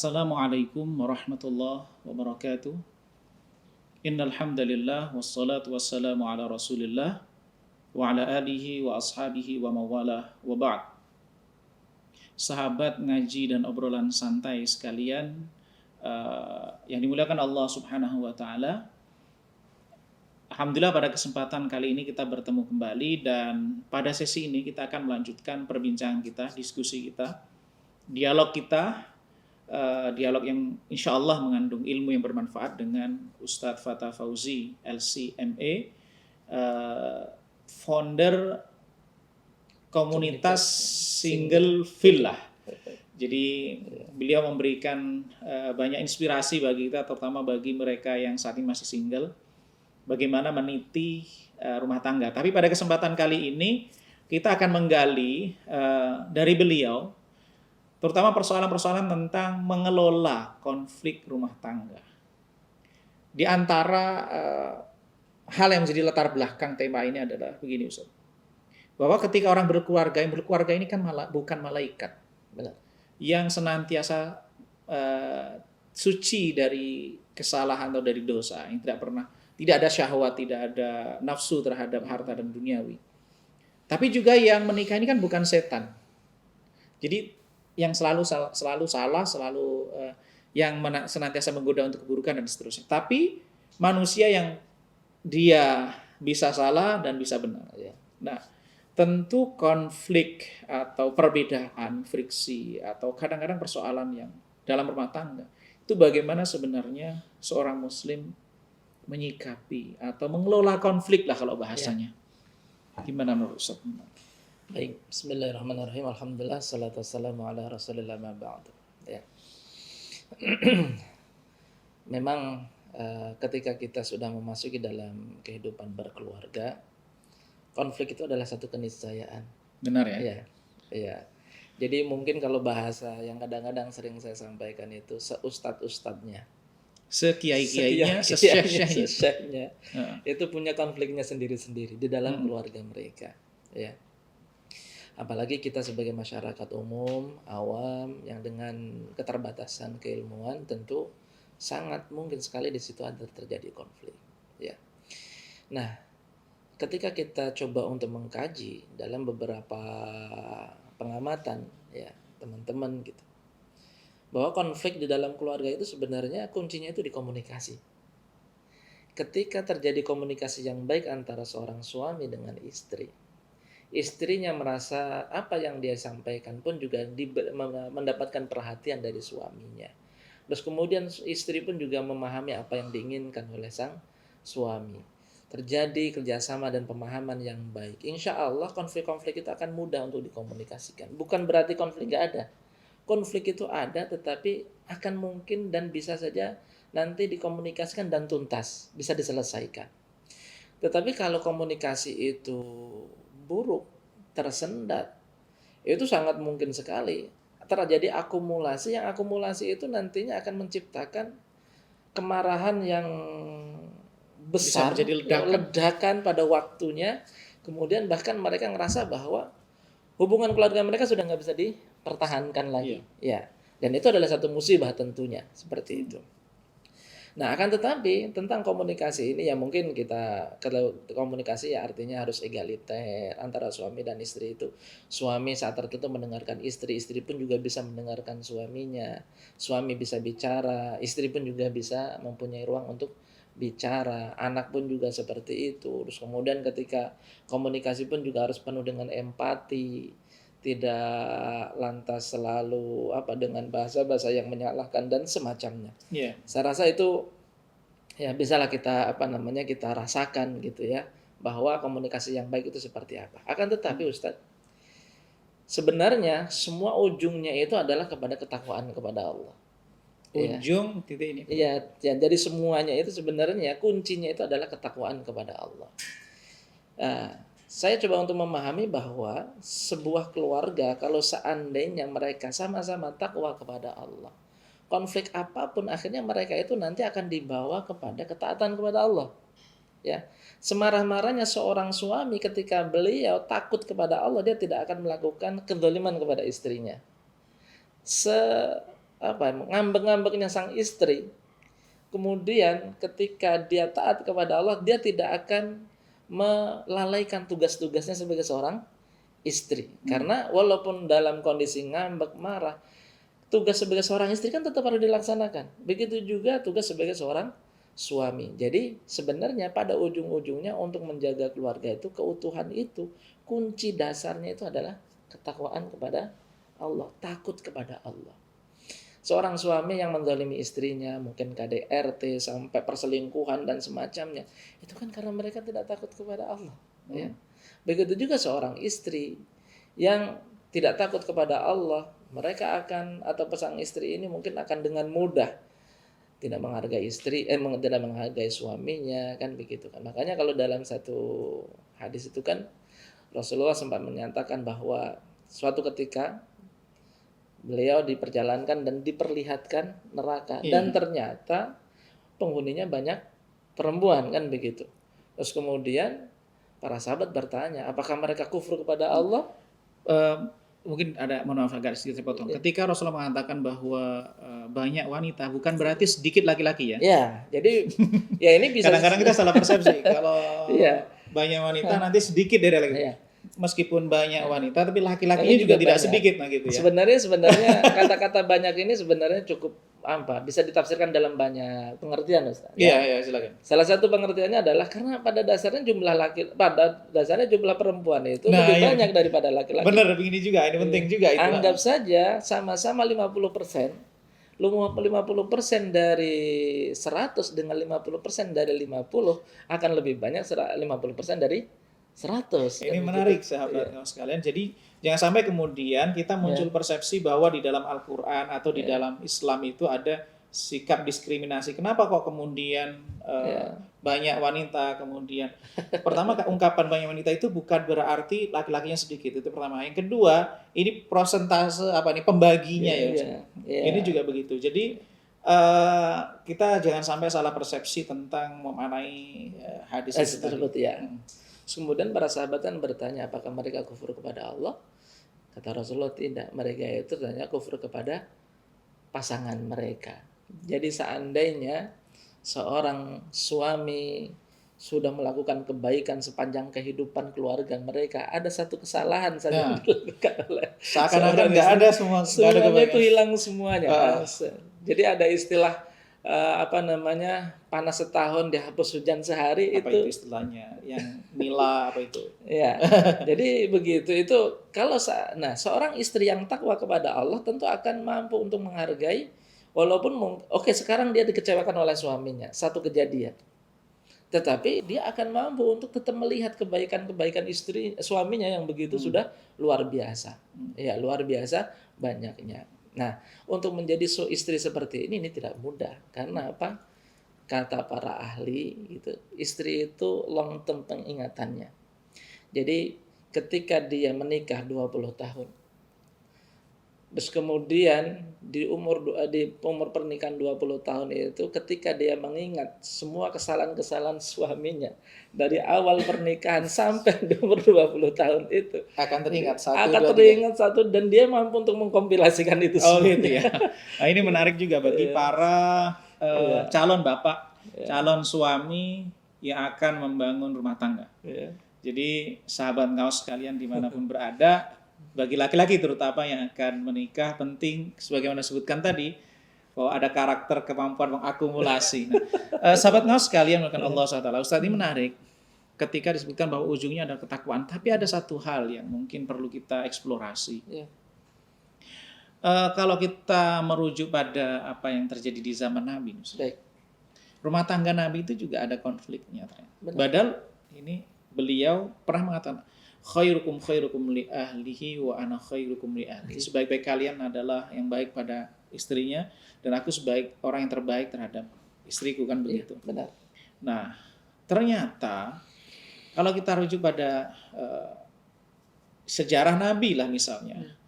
Assalamualaikum warahmatullahi wabarakatuh. Innal hamdalillah wassalatu wassalamu ala Rasulillah wa ala alihi wa ashabihi wa mawalah wa ba'd. Sahabat ngaji dan obrolan santai sekalian yang dimuliakan Allah Subhanahu wa taala. Alhamdulillah pada kesempatan kali ini kita bertemu kembali dan pada sesi ini kita akan melanjutkan perbincangan kita, diskusi kita, dialog kita. Dialog yang insya Allah mengandung ilmu yang bermanfaat dengan Ustadz Fattah Fauzi LCMA, founder komunitas Single Villa. Jadi beliau memberikan banyak inspirasi bagi kita, terutama bagi mereka yang saat ini masih single, bagaimana meniti rumah tangga. Tapi pada kesempatan kali ini kita akan menggali dari beliau terutama persoalan-persoalan tentang mengelola konflik rumah tangga. Di antara hal yang menjadi latar belakang tema ini adalah begini, Ustaz. Bahwa ketika orang berkeluarga, yang berkeluarga ini kan bukan malaikat. Benar. Yang senantiasa suci dari kesalahan atau dari dosa, yang tidak ada syahwat, tidak ada nafsu terhadap harta dan duniawi. Tapi juga yang menikah ini kan bukan setan. Jadi yang selalu salah, yang senantiasa menggoda untuk keburukan dan seterusnya. Tapi manusia yang dia bisa salah dan bisa benar. Ya. Nah, tentu konflik atau perbedaan, friksi atau kadang-kadang persoalan yang dalam rumah tangga itu bagaimana sebenarnya seorang Muslim menyikapi atau mengelola konflik lah kalau bahasanya. Ya. Gimana menurut Ustaz? Baik, bismillahirrahmanirrahim. Alhamdulillah, salatu wassalamu ala rasulillah ma ba'du. Ya. Memang ketika kita sudah memasuki dalam kehidupan berkeluarga, konflik itu adalah satu keniscayaan. Benar ya? Iya. Iya. Jadi mungkin kalau bahasa yang kadang-kadang sering saya sampaikan itu seustad-ustadnya, sekiai-kiainya, sesyekh-syekhnya, itu punya konfliknya sendiri-sendiri di dalam keluarga mereka. Ya. Apalagi kita sebagai masyarakat umum, awam, yang dengan keterbatasan keilmuan tentu sangat mungkin sekali di situ ada terjadi konflik. Ya. Nah, ketika kita coba untuk mengkaji dalam beberapa pengamatan, ya teman-teman gitu, bahwa konflik di dalam keluarga itu sebenarnya kuncinya itu di komunikasi. Ketika terjadi komunikasi yang baik antara seorang suami dengan istri, istrinya merasa apa yang dia sampaikan pun juga mendapatkan perhatian dari suaminya. Terus kemudian istri pun juga memahami apa yang diinginkan oleh sang suami. Terjadi kerjasama dan pemahaman yang baik. Insya Allah konflik-konflik itu akan mudah untuk dikomunikasikan. Bukan berarti konflik gak ada. Konflik itu ada tetapi akan mungkin dan bisa saja nanti dikomunikasikan dan tuntas. Bisa diselesaikan. Tetapi kalau komunikasi itu buruk, tersendat, itu sangat mungkin sekali terjadi akumulasi, yang akumulasi itu nantinya akan menciptakan kemarahan yang besar, bisa menjadi ledakan pada waktunya, kemudian bahkan mereka ngerasa bahwa hubungan keluarga mereka sudah nggak bisa dipertahankan lagi. Ya, dan itu adalah satu musibah tentunya, seperti itu. Nah, akan tetapi tentang komunikasi ini ya mungkin kita, kalau komunikasi ya artinya harus egaliter antara suami dan istri itu. Suami saat tertentu mendengarkan istri, istri pun juga bisa mendengarkan suaminya. Suami bisa bicara, istri pun juga bisa mempunyai ruang untuk bicara. Anak pun juga seperti itu. Terus kemudian ketika komunikasi pun juga harus penuh dengan empati. Tidak lantas selalu dengan bahasa-bahasa yang menyalahkan dan semacamnya. Yeah. Saya rasa itu ya bisalah kita kita rasakan gitu ya, bahwa komunikasi yang baik itu seperti apa. Akan tetapi Ustadz, sebenarnya semua ujungnya itu adalah kepada ketakwaan kepada Allah. Ujung titik ini. Iya, ya, jadi semuanya itu sebenarnya kuncinya itu adalah ketakwaan kepada Allah. Saya coba untuk memahami bahwa sebuah keluarga kalau seandainya mereka sama-sama takwa kepada Allah, konflik apapun akhirnya mereka itu nanti akan dibawa kepada ketaatan kepada Allah. Ya, semarah-marahnya seorang suami ketika beliau takut kepada Allah, dia tidak akan melakukan kezaliman kepada istrinya. ngambek-ngambeknya sang istri, kemudian ketika dia taat kepada Allah, dia tidak akan melalaikan tugas-tugasnya sebagai seorang istri. Karena walaupun dalam kondisi ngambek, marah, tugas sebagai seorang istri kan tetap harus dilaksanakan. Begitu juga tugas sebagai seorang suami. Jadi sebenarnya pada ujung-ujungnya untuk menjaga keluarga itu, keutuhan itu, kunci dasarnya itu adalah ketakwaan kepada Allah, takut kepada Allah. Seorang suami yang menzalimi istrinya, mungkin KDRT sampai perselingkuhan dan semacamnya, itu kan karena mereka tidak takut kepada Allah. Ya. Begitu juga seorang istri yang tidak takut kepada Allah, mereka akan, atau pasang istri ini mungkin akan dengan mudah tidak menghargai tidak menghargai suaminya, kan begitu kan. Makanya kalau dalam satu hadis itu kan Rasulullah sempat menyatakan bahwa suatu ketika beliau diperjalankan dan diperlihatkan neraka, dan ternyata penghuninya banyak perempuan, kan begitu. Terus kemudian para sahabat bertanya, apakah mereka kufur kepada Allah? Mungkin ada, mohon maaf agak sedikit saya potong. Ketika Rasulullah mengatakan bahwa banyak wanita, bukan berarti sedikit laki-laki ya? Ya, jadi ya ini bisa kadang-kadang kita salah persepsi kalau banyak wanita nanti sedikit dari laki-laki. Iya. Meskipun banyak wanita, tapi laki-lakinya juga tidak banyak. sedikit, nah gitu ya. Sebenarnya kata-kata banyak ini sebenarnya cukup bisa ditafsirkan dalam banyak pengertian, Ustaz. Iya, silakan. Salah satu pengertiannya adalah karena pada dasarnya jumlah perempuan itu lebih banyak daripada laki-laki. Benar, begini juga, ini penting juga itu. Anggap saja sama-sama 50%. 50% dari 100 dengan 50% dari 50 akan lebih banyak 50% dari 100. Ini menarik sahabat sekalian. Jadi jangan sampai kemudian kita muncul persepsi bahwa di dalam Al-Quran atau di dalam Islam itu ada sikap diskriminasi. Kenapa kok kemudian banyak wanita? Kemudian pertama, ungkapan banyak wanita itu bukan berarti laki-lakinya sedikit, itu pertama. Yang kedua, ini prosentase pembaginya Ini juga begitu. Jadi kita jangan sampai salah persepsi tentang memaknai hadis tersebut ya. Kemudian para sahabat kan bertanya, apakah mereka kufur kepada Allah? Kata Rasulullah, tidak. Mereka itu ternyata kufur kepada pasangan mereka. Jadi seandainya seorang suami sudah melakukan kebaikan sepanjang kehidupan keluarga mereka, ada satu kesalahan saja dilakukan oleh seakan-akan nggak ada semuanya itu hilang semuanya. Jadi ada istilah panas setahun dihapus hujan sehari. Itu istilahnya yang Mila apa itu ya. Jadi begitu itu. Kalau seorang istri yang takwa kepada Allah tentu akan mampu untuk menghargai, walaupun sekarang dia dikecewakan oleh suaminya, satu kejadian, tetapi dia akan mampu untuk tetap melihat kebaikan-kebaikan suaminya yang begitu sudah luar biasa. Ya, luar biasa banyaknya. Nah, untuk menjadi istri seperti ini tidak mudah. Karena apa? Kata para ahli, gitu, istri itu long term pengingatannya. Jadi ketika dia menikah 20 tahun, terus kemudian di umur pernikahan 20 tahun itu, ketika dia mengingat semua kesalahan-kesalahan suaminya dari awal pernikahan sampai di umur 20 tahun itu, akan teringat satu, dan dia mampu untuk mengkompilasikan itu semua. Gitu ya. Nah, ini menarik juga bagi para calon bapak, calon suami yang akan membangun rumah tangga. Jadi sahabat Ngaos sekalian dimanapun berada, bagi laki-laki terutama yang akan menikah, penting sebagaimana disebutkan tadi bahwa ada karakter, kemampuan mengakumulasi. Sahabat Ngaos sekalian melakukan Allah SWT. Ustaz, ini menarik ketika disebutkan bahwa ujungnya ada ketakwaan, tapi ada satu hal yang mungkin perlu kita eksplorasi. Kalau kita merujuk pada apa yang terjadi di zaman Nabi, rumah tangga Nabi itu juga ada konfliknya. Padahal ini beliau pernah mengatakan, khairukum li ahlihi wa ana khairukum li ahli. Sebaik-baik kalian adalah yang baik pada istrinya, dan aku orang yang terbaik terhadap istriku, kan begitu. Benar. Nah, ternyata kalau kita rujuk pada sejarah Nabi lah misalnya,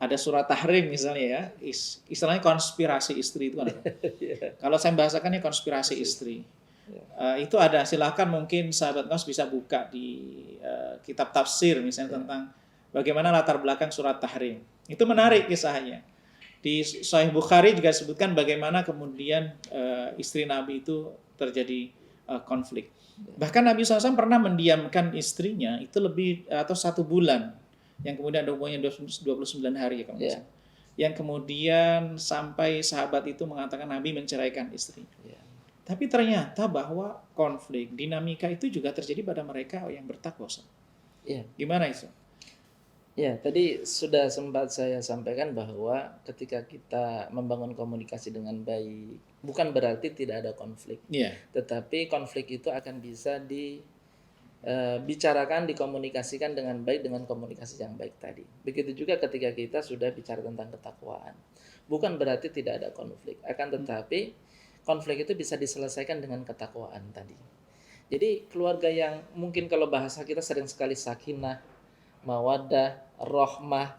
ada surat tahrim misalnya ya, istilahnya konspirasi istri itu kan. Kalau saya bahasakannya konspirasi istri. Itu ada, silakan mungkin sahabat Ngaos bisa buka di kitab tafsir misalnya tentang bagaimana latar belakang surat tahrim. Itu menarik kisahnya. Di Sahih Bukhari juga disebutkan bagaimana kemudian istri Nabi itu terjadi konflik. Bahkan Nabi SAW pernah mendiamkan istrinya itu lebih atau 1 bulan, yang kemudian ada hubungannya 29 hari ya kalau nggak salah. Yang kemudian sampai sahabat itu mengatakan Nabi menceraikan istrinya. Tapi ternyata bahwa konflik, dinamika itu juga terjadi pada mereka yang bertakwa. Gimana itu? Ya, tadi sudah sempat saya sampaikan bahwa ketika kita membangun komunikasi dengan baik, bukan berarti tidak ada konflik. Tetapi konflik itu akan bisa dibicarakan, dikomunikasikan dengan baik dengan komunikasi yang baik tadi. Begitu juga ketika kita sudah bicara tentang ketakwaan. Bukan berarti tidak ada konflik, akan tetapi konflik itu bisa diselesaikan dengan ketakwaan tadi. Jadi keluarga yang mungkin kalau bahasa kita sering sekali sakinah, mawaddah, rahmah,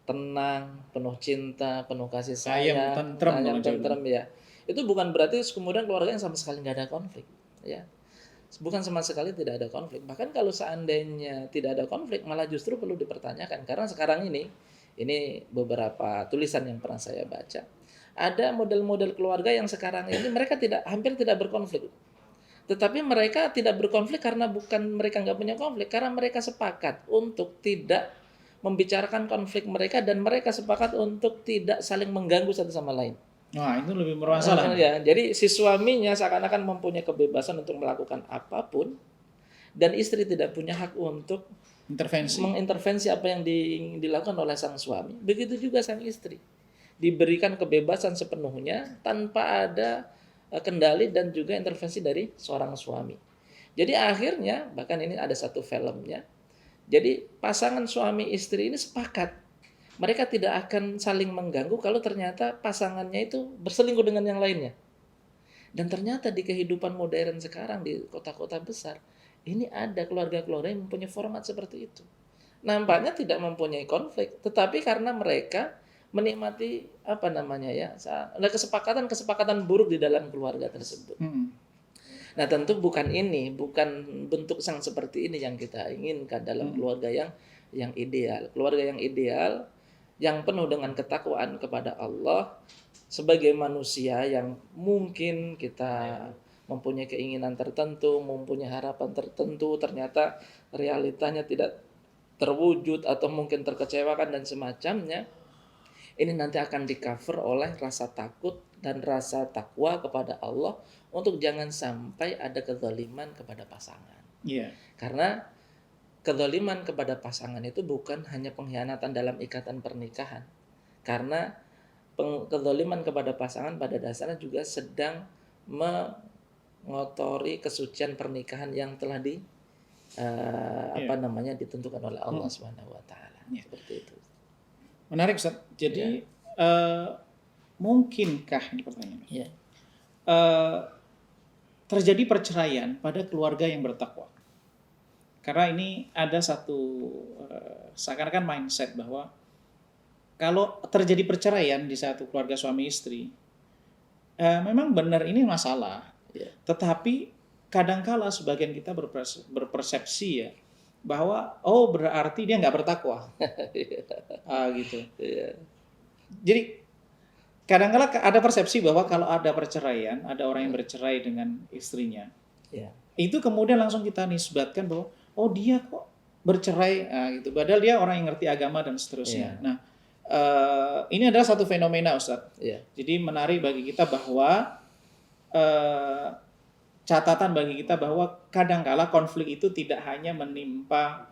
tenang, penuh cinta, penuh kasih sayang, tentrem ya. Itu bukan berarti kemudian keluarga yang sama sekali nggak ada konflik, ya. Bukan sama sekali tidak ada konflik. Bahkan kalau seandainya tidak ada konflik, malah justru perlu dipertanyakan. Karena sekarang ini beberapa tulisan yang pernah saya baca, ada model-model keluarga yang sekarang ini mereka hampir tidak berkonflik. Tetapi mereka tidak berkonflik karena bukan mereka nggak punya konflik, karena mereka sepakat untuk tidak membicarakan konflik mereka dan mereka sepakat untuk tidak saling mengganggu satu sama lain. Wah, itu lebih bermasalah. Jadi si suaminya seakan-akan mempunyai kebebasan untuk melakukan apapun dan istri tidak punya hak untuk mengintervensi apa yang dilakukan oleh sang suami. Begitu juga sang istri. Diberikan kebebasan sepenuhnya tanpa ada kendali dan juga intervensi dari seorang suami. Jadi akhirnya bahkan ini ada satu filmnya. Jadi pasangan suami istri ini sepakat mereka tidak akan saling mengganggu kalau ternyata pasangannya itu berselingkuh dengan yang lainnya. Dan ternyata di kehidupan modern sekarang di kota-kota besar ini ada keluarga-keluarga yang mempunyai format seperti itu. Nampaknya tidak mempunyai konflik, tetapi karena mereka menikmati ada kesepakatan buruk di dalam keluarga tersebut. Nah tentu bukan bentuk yang seperti ini yang kita inginkan dalam keluarga yang ideal. Keluarga yang ideal yang penuh dengan ketakwaan kepada Allah, sebagai manusia yang mungkin kita mempunyai keinginan tertentu, mempunyai harapan tertentu, ternyata realitanya tidak terwujud atau mungkin terkecewakan dan semacamnya. Ini nanti akan di-cover oleh rasa takut dan rasa takwa kepada Allah untuk jangan sampai ada kezaliman kepada pasangan. Karena kezaliman kepada pasangan itu bukan hanya pengkhianatan dalam ikatan pernikahan. Karena kezaliman kepada pasangan pada dasarnya juga sedang mengotori kesucian pernikahan yang telah ditentukan oleh Allah Subhanahu wa taala. Seperti itu. Menarik, Ustaz. Jadi mungkinkah ini pertanyaannya? Terjadi perceraian pada keluarga yang bertakwa? Karena ini ada satu seakan-akan mindset bahwa kalau terjadi perceraian di satu keluarga suami istri, memang benar ini masalah. Tetapi kadangkala sebagian kita berpersepsi ya bahwa berarti dia nggak bertakwa, gitu. Jadi kadang-kala ada persepsi bahwa kalau ada perceraian, ada orang yang bercerai dengan istrinya, itu kemudian langsung kita nisbatkan bahwa dia kok bercerai, gitu. Padahal dia orang yang ngerti agama dan seterusnya. Nah, ini adalah satu fenomena, Ustaz. Jadi menarik bagi kita bahwa catatan bagi kita bahwa kadangkala konflik itu tidak hanya menimpa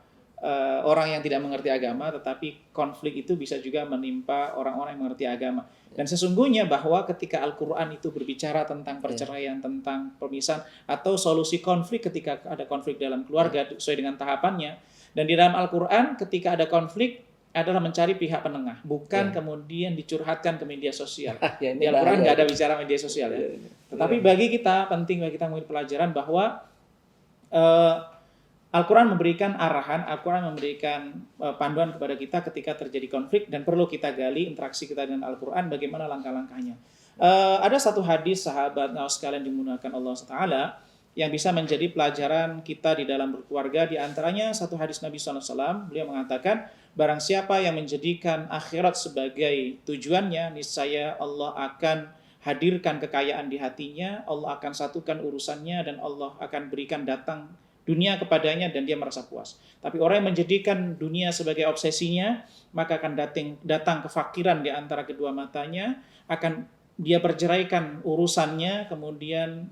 orang yang tidak mengerti agama, tetapi konflik itu bisa juga menimpa orang-orang yang mengerti agama. Dan sesungguhnya bahwa ketika Al-Quran itu berbicara tentang perceraian, tentang pemisahan, atau solusi konflik ketika ada konflik dalam keluarga sesuai dengan tahapannya, dan di dalam Al-Quran ketika ada konflik adalah mencari pihak penengah, bukan kemudian dicurhatkan ke media sosial. Di Al-Quran nggak ada bicara media sosial ya. Tetapi bagi kita, penting bagi kita mengambil pelajaran bahwa Al-Quran memberikan arahan, Al-Quran memberikan panduan kepada kita ketika terjadi konflik dan perlu kita gali interaksi kita dengan Al-Quran bagaimana langkah-langkahnya. Ada satu hadis sahabat sekalian dimuliakan Allah Ta'ala yang bisa menjadi pelajaran kita di dalam berkeluarga, di antaranya satu hadis Nabi SAW, beliau mengatakan barang siapa yang menjadikan akhirat sebagai tujuannya, niscaya Allah akan hadirkan kekayaan di hatinya, Allah akan satukan urusannya, dan Allah akan berikan datang dunia kepadanya dan dia merasa puas. Tapi orang yang menjadikan dunia sebagai obsesinya, maka akan datang kefakiran di antara kedua matanya, akan dia perceraikan urusannya, kemudian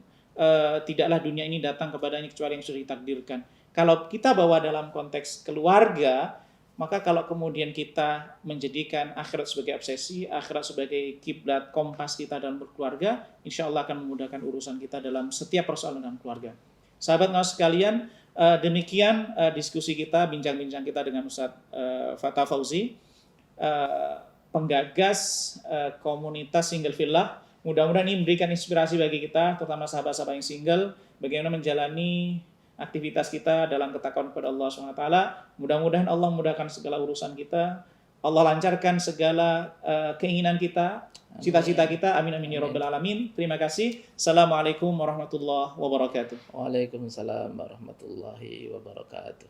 tidaklah dunia ini datang kepadanya kecuali yang sudah ditakdirkan. Kalau kita bawa dalam konteks keluarga, maka kalau kemudian kita menjadikan akhirat sebagai obsesi, akhirat sebagai kiblat kompas kita dalam berkeluarga, insya Allah akan memudahkan urusan kita dalam setiap persoalan dalam keluarga. Sahabat ngawas sekalian, demikian diskusi kita, bincang-bincang kita dengan Ustadz Fattah Fauzi, penggagas komunitas Single Fillah. Mudah-mudahan ini memberikan inspirasi bagi kita, terutama sahabat-sahabat yang single, bagaimana menjalani aktivitas kita dalam ketakwaan kepada Allah SWT. Mudah-mudahan Allah memudahkan segala urusan kita, Allah lancarkan segala keinginan kita, cita-cita kita. Amin amin ya rabbal alamin. Terima kasih. Assalamualaikum warahmatullahi wabarakatuh. Waalaikumsalam warahmatullahi wabarakatuh.